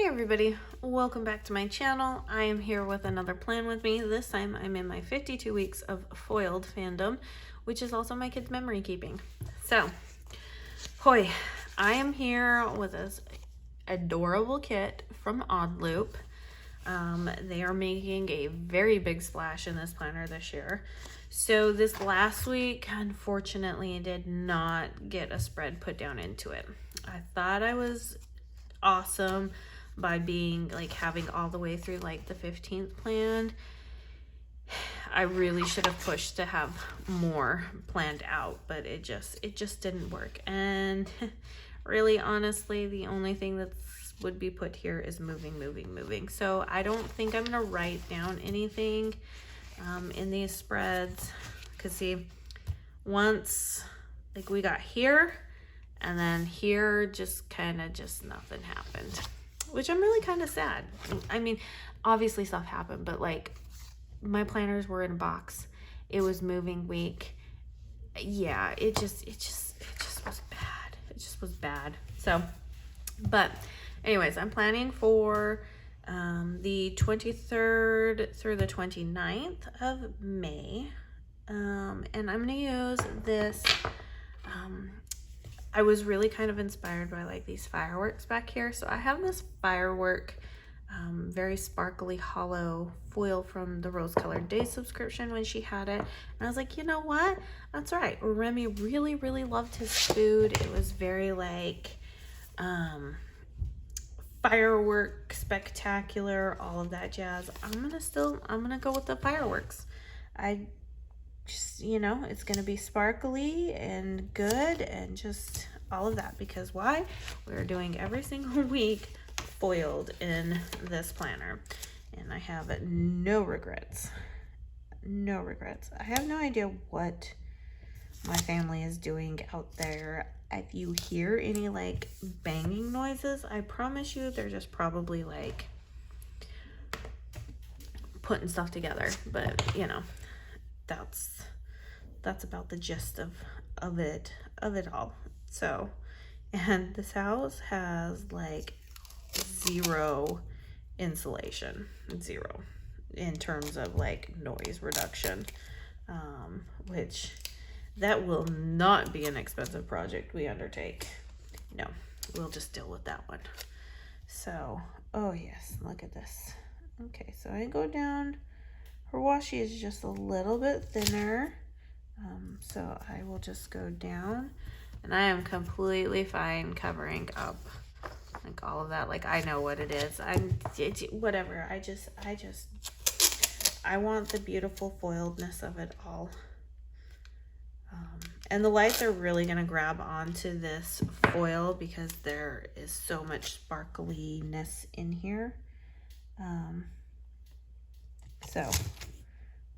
everybody, welcome back to my channel. I am here with another plan with me. This time I'm in my 52 weeks of foiled fandom, which is also my kids' memory keeping. So, hoy, I am here with this adorable kit from Oddloop. They are making a very big splash in this planner this year. So this last week, unfortunately, I did not get a spread put down into it. I thought I was awesome by being like having all the way through like the 15th planned. I really should have pushed to have more planned out, but it just didn't work. And really, honestly, the only thing that would be put here is moving. So I don't think I'm gonna write down anything in these spreads, because see, once like we got here and then here, just kind of nothing happened, which I'm really kind of sad. I mean, obviously stuff happened, but like my planners were in a box. It was moving week. Yeah, it just was bad. It just was bad. So, but anyways, I'm planning for the 23rd through the 29th of May. And I'm gonna use this. I was really kind of inspired by like these fireworks back here. So I have this firework, very sparkly hollow foil from the Rose Colored Days subscription when she had it. And I was like, you know what? That's right. Remy really loved his food. It was very like firework spectacular, all of that jazz. I'm gonna go with the fireworks. I just, you know, it's gonna be sparkly and good and just all of that, because why? We're doing every single week foiled in this planner, and I have no regrets. I have no idea what my family is doing out there. If you hear any like banging noises, I promise you they're just probably like putting stuff together, but you know, that's about the gist of it all. So, and this house has like zero insulation, zero in terms of like noise reduction, which that will not be an expensive project we undertake. No, we'll just deal with that one. So, oh yes, look at this. Okay, so I go down. Her washi is just a little bit thinner. So I will just go down, and I am completely fine covering up like all of that. Like, I know what it is. Whatever. I want the beautiful foiledness of it all. And the lights are really gonna grab onto this foil because there is so much sparkliness in here. So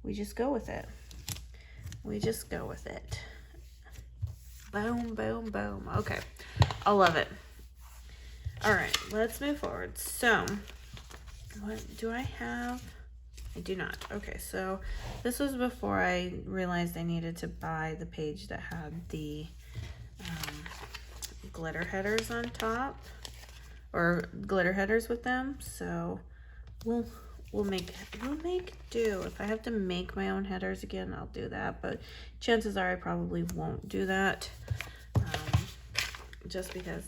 we just go with it. Boom. Okay, I love it. All right, let's move forward. So what do I have? I do not. Okay, so this was before I realized I needed to buy the page that had the glitter headers on top, or glitter headers with them. So we'll make do. If I have to make my own headers again, I'll do that, but chances are I probably won't do that, just because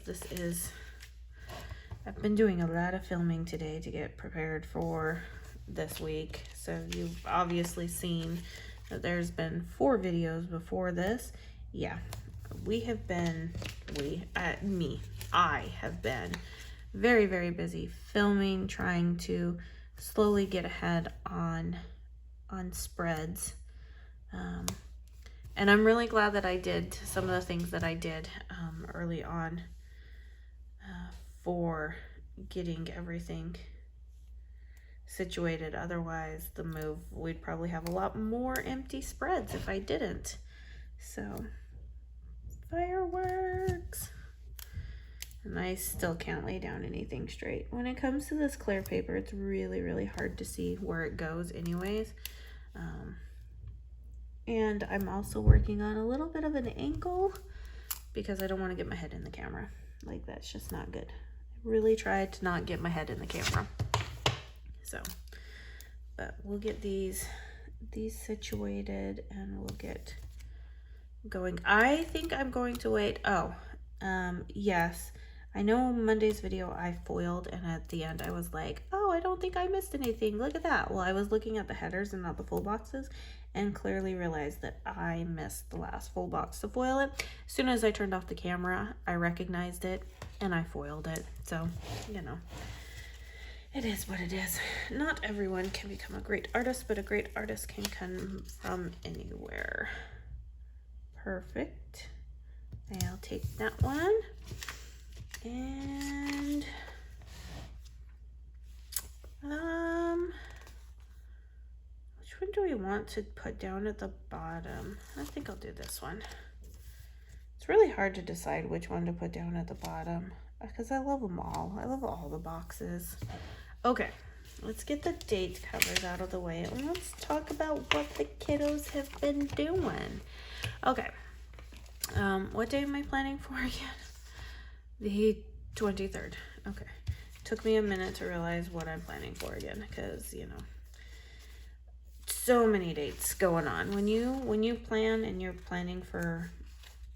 I've been doing a lot of filming today to get prepared for this week. So you've obviously seen that there's been 4 videos before this. Yeah, I have been very busy filming, trying to slowly get ahead on spreads, and I'm really glad that I did some of the things that I did early on for getting everything situated. Otherwise, the move, we'd probably have a lot more empty spreads if I didn't. So fireworks. And I still can't lay down anything straight. When it comes to this clear paper, it's really hard to see where it goes anyways. And I'm also working on a little bit of an angle because I don't want to get my head in the camera. Like, that's just not good. really tried to not get my head in the camera. So, but we'll get these situated and we'll get going. I think I'm going to wait. Oh, yes. I know Monday's video I foiled, and at the end I was like, oh, I don't think I missed anything. Look at that. Well, I was looking at the headers and not the full boxes, and clearly realized that I missed the last full box to foil it. As soon as I turned off the camera, I recognized it and I foiled it. So, you know, it is what it is. Not everyone can become a great artist, but a great artist can come from anywhere. Perfect. I'll take that one. And which one do we want to put down at the bottom? I think I'll do this one. It's really hard to decide which one to put down at the bottom because I love them all. I love all the boxes. Okay, let's get the date covers out of the way and let's talk about what the kiddos have been doing. Okay, what day am I planning for again? The 23rd. Okay. Took me a minute to realize what I'm planning for again because, you know, so many dates going on. When you plan and you're planning for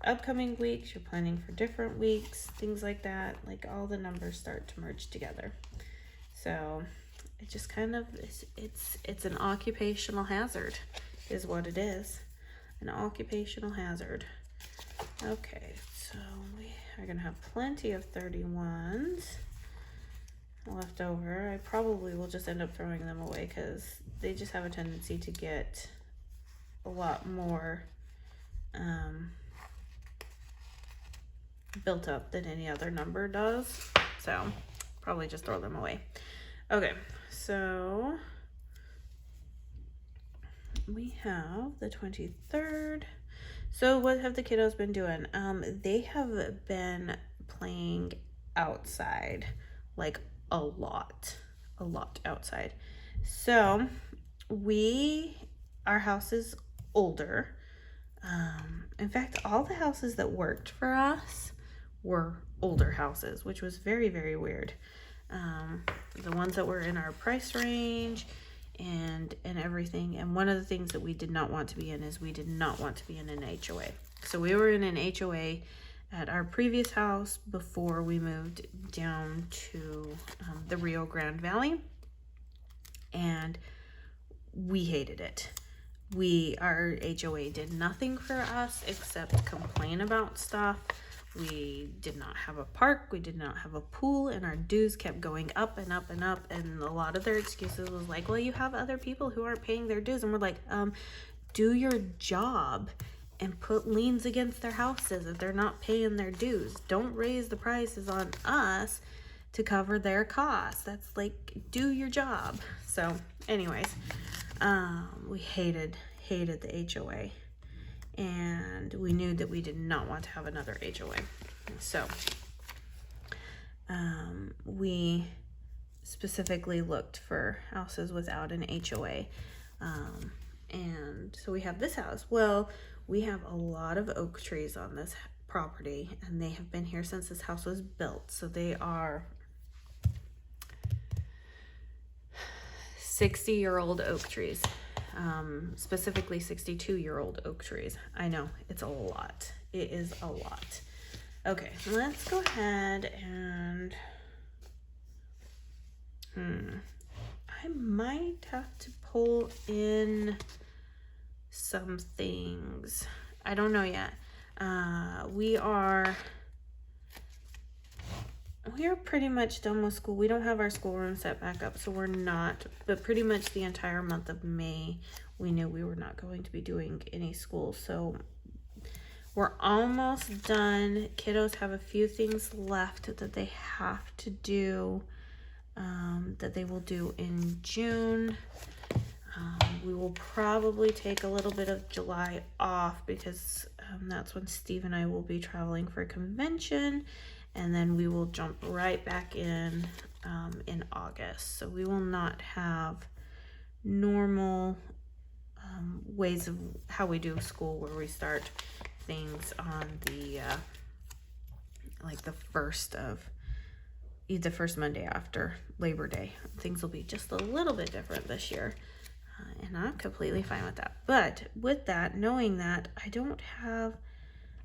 upcoming weeks, you're planning for different weeks, things like that, like all the numbers start to merge together. So it just kind of, it's an occupational hazard is what it is. An occupational hazard. Okay, so we are going to have plenty of 31s left over. I probably will just end up throwing them away because they just have a tendency to get a lot more built up than any other number does. So probably just throw them away. Okay, so we have the 23rd. So what have the kiddos been doing? They have been playing outside, like a lot outside. So our house is older. In fact, all the houses that worked for us were older houses, which was very, very weird. The ones that were in our price range and everything. And one of the things that we did not want to be in is we did not want to be in an HOA. So we were in an HOA at our previous house before we moved down to the Rio Grande Valley, and we hated it. Our HOA did nothing for us except complain about stuff. We did not have a park, we did not have a pool, and our dues kept going up and up and up, and a lot of their excuses was like, well, you have other people who aren't paying their dues, and we're like, do your job and put liens against their houses if they're not paying their dues. Don't raise the prices on us to cover their costs. That's like, do your job. So anyways, we hated the HOA. And we knew that we did not want to have another HOA. So we specifically looked for houses without an HOA. And so we have this house. Well, we have a lot of oak trees on this property, and they have been here since this house was built. So they are 60-year-old oak trees. Specifically 62-year-old oak trees. I know, it's a lot. It is a lot. Okay, let's go ahead and I might have to pull in some things. I don't know yet. We are pretty much done with school. We don't have our schoolroom set back up, so we're not, but pretty much the entire month of May, we knew we were not going to be doing any school. So we're almost done. Kiddos have a few things left that they have to do, that they will do in June. We will probably take a little bit of July off because that's when Steve and I will be traveling for a convention. And then we will jump right back in August. So we will not have normal ways of how we do school, where we start things on the like the 1st of the first Monday after Labor Day. Things will be just a little bit different this year. And I'm completely fine with that. But with that, knowing that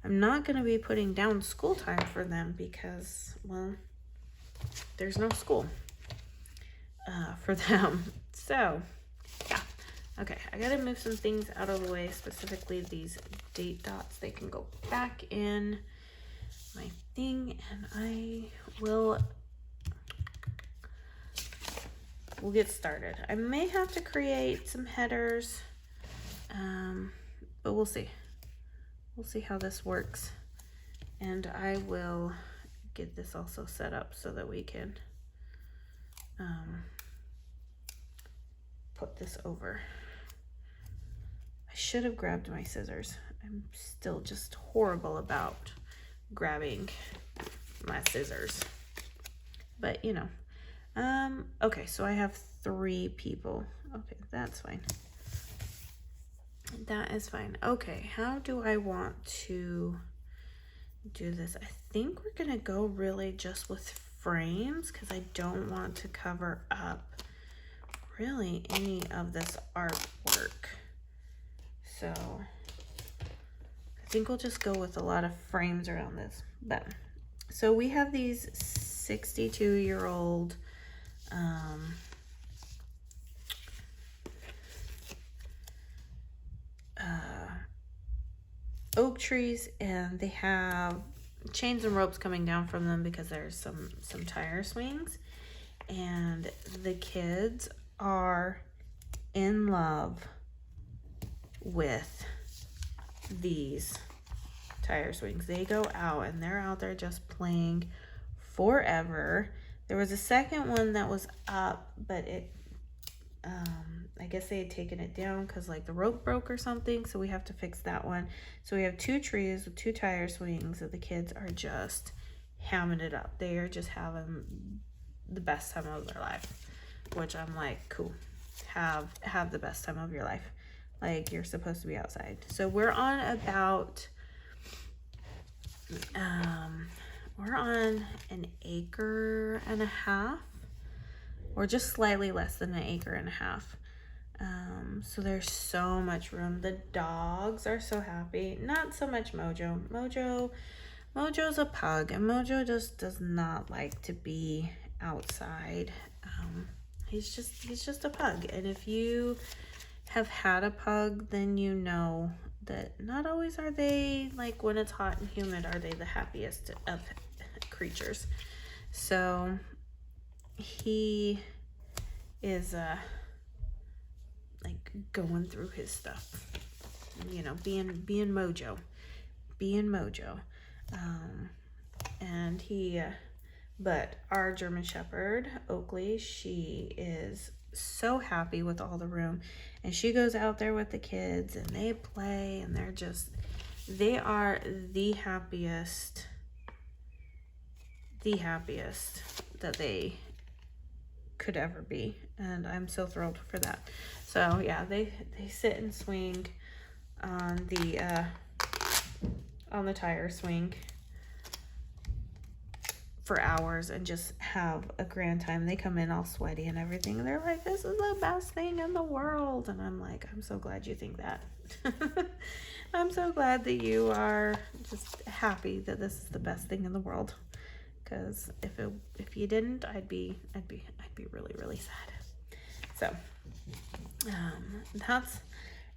I'm not going to be putting down school time for them because, well, there's no school for them. So, yeah. Okay, I got to move some things out of the way, specifically these date dots. They can go back in my thing, and we'll get started. I may have to create some headers, but we'll see. We'll see how this works, and I will get this also set up so that we can put this over. I should have grabbed my scissors. I'm still just horrible about grabbing my scissors, but you know. Okay, so I have 3 people. Okay, that's fine. That is fine. Okay, how do I want to do this? I think we're gonna go really just with frames because I don't want to cover up really any of this artwork. So I think we'll just go with a lot of frames around this. But so we have these 62-year-old oak trees, and they have chains and ropes coming down from them because there's some tire swings, and the kids are in love with these tire swings. They go out and they're out there just playing forever. There was a second one that was up, but it I guess they had taken it down because like the rope broke or something, so we have to fix that one. So we have 2 trees with 2 tire swings that the kids are just hamming it up. They are just having the best time of their life, which I'm like, cool. Have the best time of your life. Like, you're supposed to be outside. So we're on about we're on an acre and a half, or just slightly less than an acre and a half. So there's so much room. The dogs are so happy. Not so much Mojo. Mojo's a pug, and Mojo just does not like to be outside. He's just a pug. And if you have had a pug, then you know that not always are they, like when it's hot and humid, are they the happiest of creatures. So he is like going through his stuff, you know, being Mojo. And he but our German Shepherd, Oakley, she is so happy with all the room, and she goes out there with the kids and they play, and they are the happiest that they could ever be, and I'm so thrilled for that. So yeah, they sit and swing on the tire swing for hours and just have a grand time. They come in all sweaty and everything. They're like, this is the best thing in the world. And I'm like, I'm so glad you think that. I'm so glad that you are just happy that this is the best thing in the world. Because if you didn't, I'd be really, really sad. So that's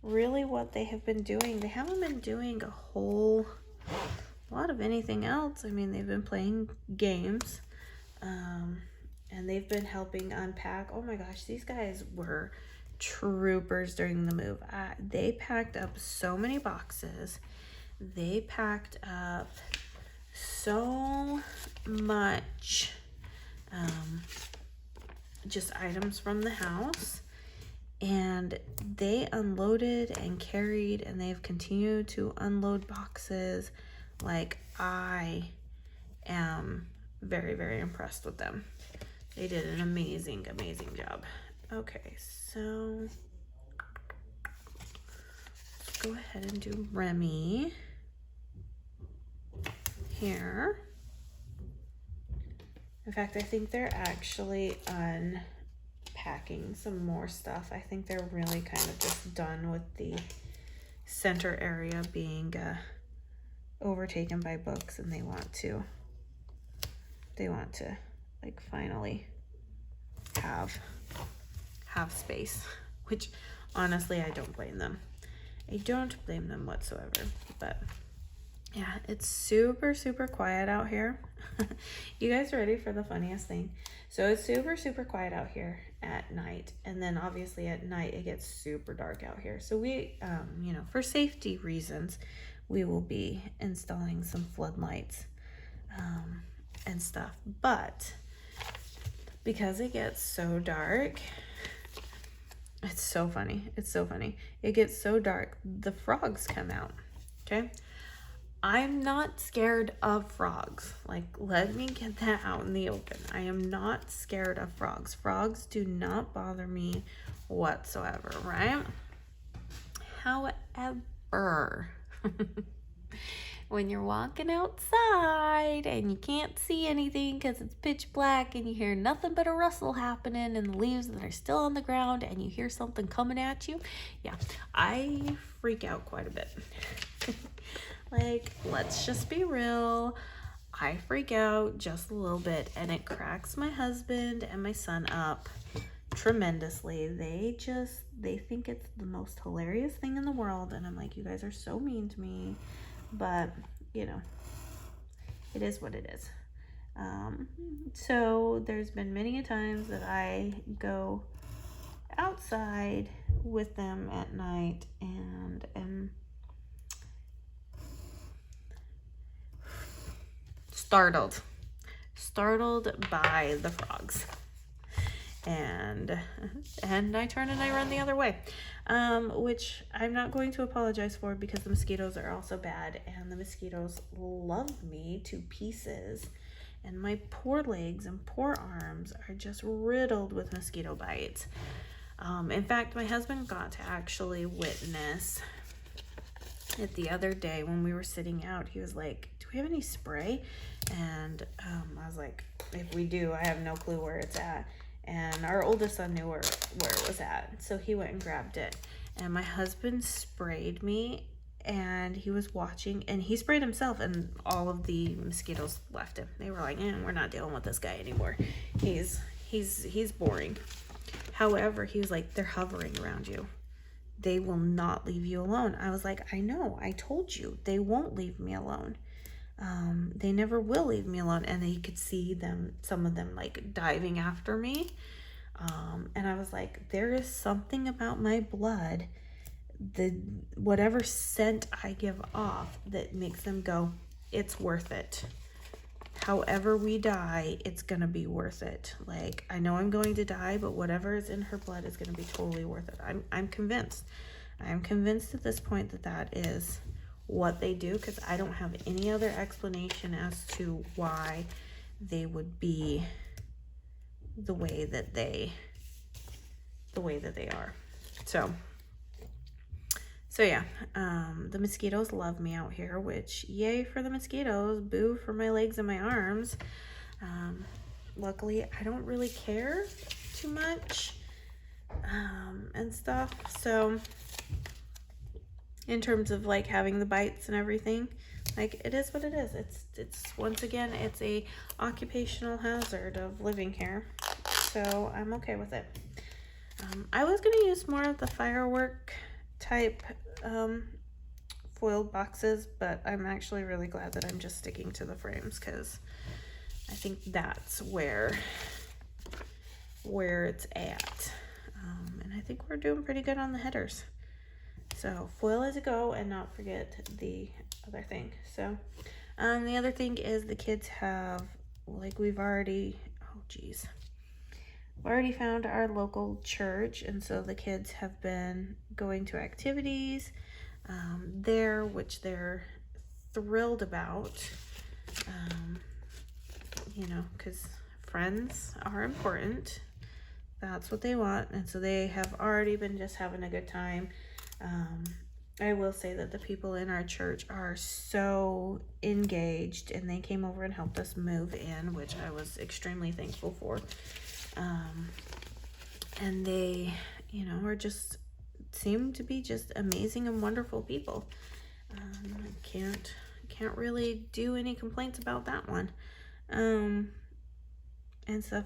really what they have been doing. They haven't been doing a whole lot of anything else. I mean, they've been playing games, and they've been helping unpack. Oh my gosh, these guys were troopers during the move. They packed up so many boxes. They packed up so much just items from the house, and they unloaded and carried, and they've continued to unload boxes. Like, I am very, very impressed with them. They did an amazing job. Okay, so let's go ahead and do Remy here. In fact, I think they're actually unpacking some more stuff. I think they're really kind of just done with the center area being overtaken by books, and they want to like finally have space, which honestly I don't blame them. I don't blame them whatsoever. But yeah, it's super, super quiet out here. You guys ready for the funniest thing? So it's super, super quiet out here at night. And then obviously at night it gets super dark out here. So we, you know, for safety reasons, we will be installing some floodlights and stuff. But because it gets so dark, it's so funny. It's so funny. It gets so dark, the frogs come out, okay? I'm not scared of frogs. Like, let me get that out in the open. I am not scared of frogs. Frogs do not bother me whatsoever, right? However, when you're walking outside and you can't see anything because it's pitch black and you hear nothing but a rustle happening in the leaves that are still on the ground and you hear something coming at you, yeah, I freak out quite a bit. Like, let's just be real. I freak out just a little bit, and it cracks my husband and my son up tremendously. They think it's the most hilarious thing in the world, and I'm like, you guys are so mean to me. But, you know, it is what it is. So there's been many a times that I go outside with them at night and am startled by the frogs, and I turn and I run the other way, which I'm not going to apologize for, because the mosquitoes are also bad, and the mosquitoes love me to pieces, and my poor legs and poor arms are just riddled with mosquito bites. In fact, my husband got to actually witness it the other day when we were sitting out. He was like, do we have any spray? And I was like, if we do, I have no clue where it's at. And our oldest son knew where it was at, so he went and grabbed it. And my husband sprayed me, and he was watching, and he sprayed himself, and all of the mosquitoes left him. They were like, we're not dealing with this guy anymore. He's boring. However, he was like, they're hovering around you. They will not leave you alone. I was like, I know, I told you, they won't leave me alone. They never will leave me alone. And you could see them, some of them like diving after me. And I was like, there is something about my blood, whatever scent I give off, that makes them go, it's worth it. However we die, it's gonna be worth it. Like, I know I'm going to die, but whatever is in her blood is gonna be totally worth it. I'm convinced. I'm convinced at this point that is what they do, because I don't have any other explanation as to why they would be the way that they are. So yeah, the mosquitoes love me out here, which yay for the mosquitoes, boo for my legs and my arms. Luckily, I don't really care too much and stuff. So in terms of like having the bites and everything, like, it is what it is. It's once again, it's a occupational hazard of living here. So I'm okay with it. I was gonna use more of the firework type foiled boxes, but I'm actually really glad that I'm just sticking to the frames, because I think that's where it's at. And I think we're doing pretty good on the headers. So foil as a go, and not forget the other thing. So the other thing is the kids have, like, we've already found our local church, and so the kids have been going to activities there, which they're thrilled about, you know, because friends are important. That's what they want. And so they have already been just having a good time. I will say that the people in our church are so engaged, and they came over and helped us move in, which I was extremely thankful for. And they, you know, are just, seem to be just amazing and wonderful people. I can't really do any complaints about that one. And stuff,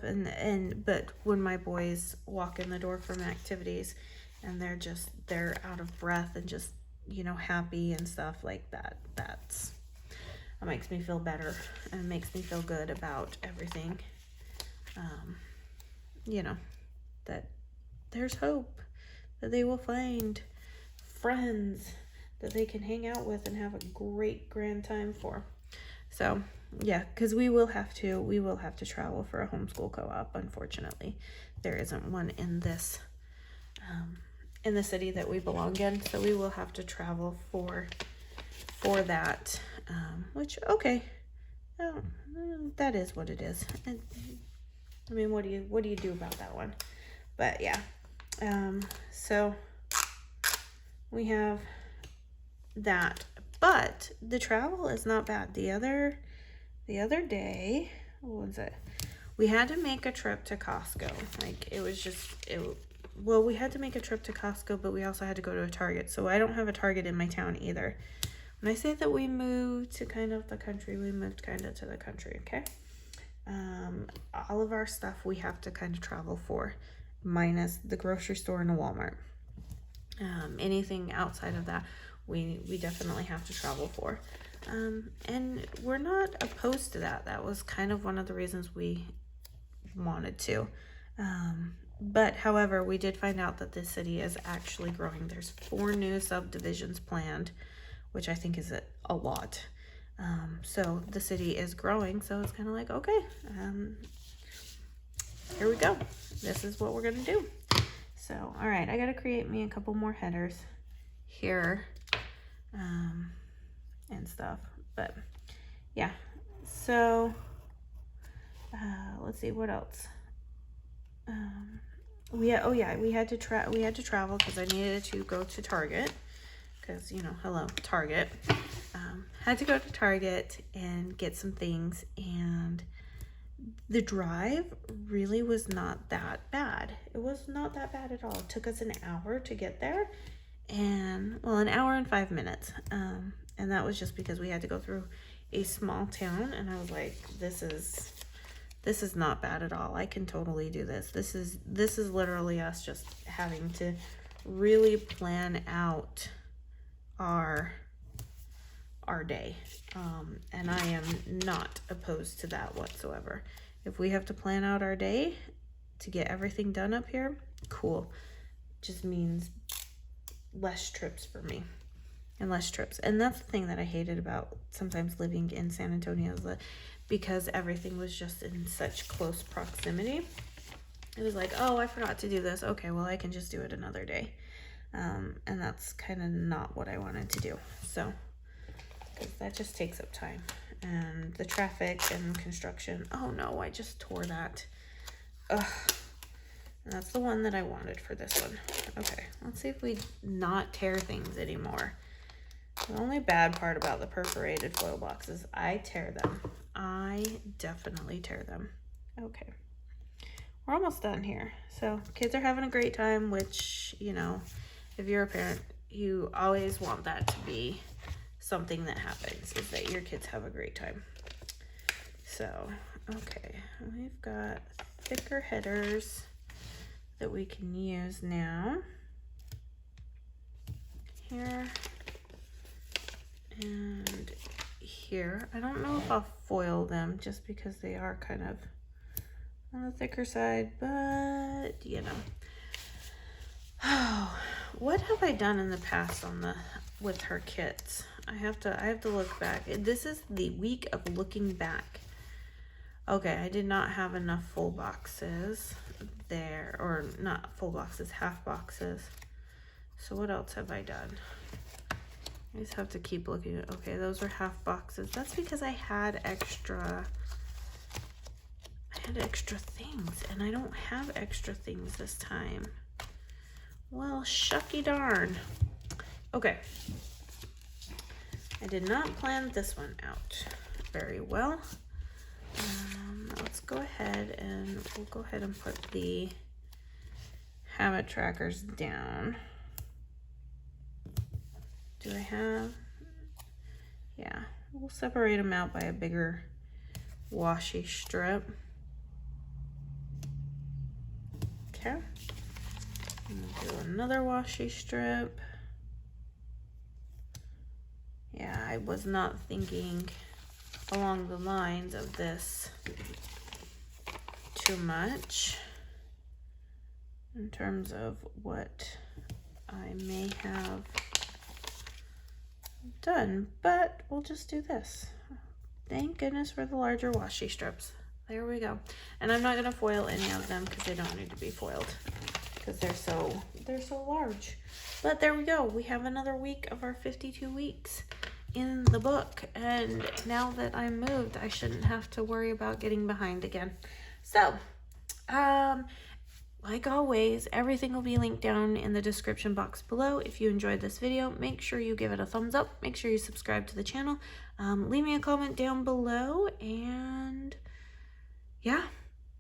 but when my boys walk in the door from activities and they're out of breath and just, you know, happy and stuff like that, that makes me feel better and makes me feel good about everything. You know, that there's hope, that they will find friends that they can hang out with and have a great grand time for. So yeah, because we will have to travel for a homeschool co-op. Unfortunately, there isn't one in this in the city that we belong in, so we will have to travel for that. Which, okay, that is what it is. I mean, what do you do about that one? But yeah, so we have that, but the travel is not bad. The other day, what was it? We had to make a trip to Costco. Like, well, we had to make a trip to Costco, but we also had to go to a Target. So I don't have a Target in my town either. When I say that we moved to kind of the country, we moved kind of to the country, okay? All of our stuff we have to kind of travel for, minus the grocery store and a Walmart. Anything outside of that, we definitely have to travel for. And we're not opposed to that. That was kind of one of the reasons we wanted to. But however, we did find out that this city is actually growing. There's 4 new subdivisions planned, which I think is a lot. So the city is growing, so it's kind of like, okay, here we go. This is what we're gonna do. So, all right, I gotta create me a couple more headers here, and stuff. But yeah, so let's see what else. We had to travel because I needed to go to Target, because, you know, hello, Target. Had to go to Target and get some things, and the drive really was not that bad. It was not that bad at all. It took us an hour to get there, and, well, an hour and 5 minutes. And that was just because we had to go through a small town, and I was like, this is not bad at all. I can totally do this. This is literally us just having to really plan out our day. And I am not opposed to that whatsoever. If we have to plan out our day to get everything done up here, cool. Just means less trips for me. And less trips. And that's the thing that I hated about sometimes living in San Antonio, is that because everything was just in such close proximity, it was like, oh, I forgot to do this. Okay, well, I can just do it another day. And that's kind of not what I wanted to do. So, because that just takes up time. And the traffic and construction. Oh no, I just tore that. Ugh. And that's the one that I wanted for this one. Okay, let's see if we not tear things anymore. The only bad part about the perforated foil boxes, I tear them. I definitely tear them. Okay, we're almost done here. So kids are having a great time, which, you know, if you're a parent, you always want that to be something that happens, is that your kids have a great time. So, okay, we've got thicker headers that we can use now. Here and here. I don't know if I'll foil them just because they are kind of on the thicker side, but you know. Oh, what have I done in the past with her kits? I have to look back. This is the week of looking back. Okay, I did not have enough full boxes there, or not full boxes, half boxes. So what else have I done? I just have to keep looking at, okay, those are half boxes. That's because I had extra things, and I don't have extra things this time. Well, shucky darn. Okay. I did not plan this one out very well. Let's go ahead and we'll go ahead and put the habit trackers down. Do I have? Yeah, we'll separate them out by a bigger washi strip. Okay. Do another washi strip. Yeah, I was not thinking along the lines of this too much in terms of what I may have done, but we'll just do this. Thank goodness for the larger washi strips. There we go. And I'm not gonna foil any of them because they don't need to be foiled because they're so large. But there we go. We have another week of our 52 weeks in the book, and now that I'm moved, I shouldn't have to worry about getting behind again. So like always, everything will be linked down in the description box below. If you enjoyed this video, make sure you give it a thumbs up, make sure you subscribe to the channel, leave me a comment down below, and yeah,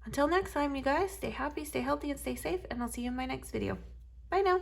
until next time, you guys, stay happy, stay healthy, and stay safe, and I'll see you in my next video. Bye now.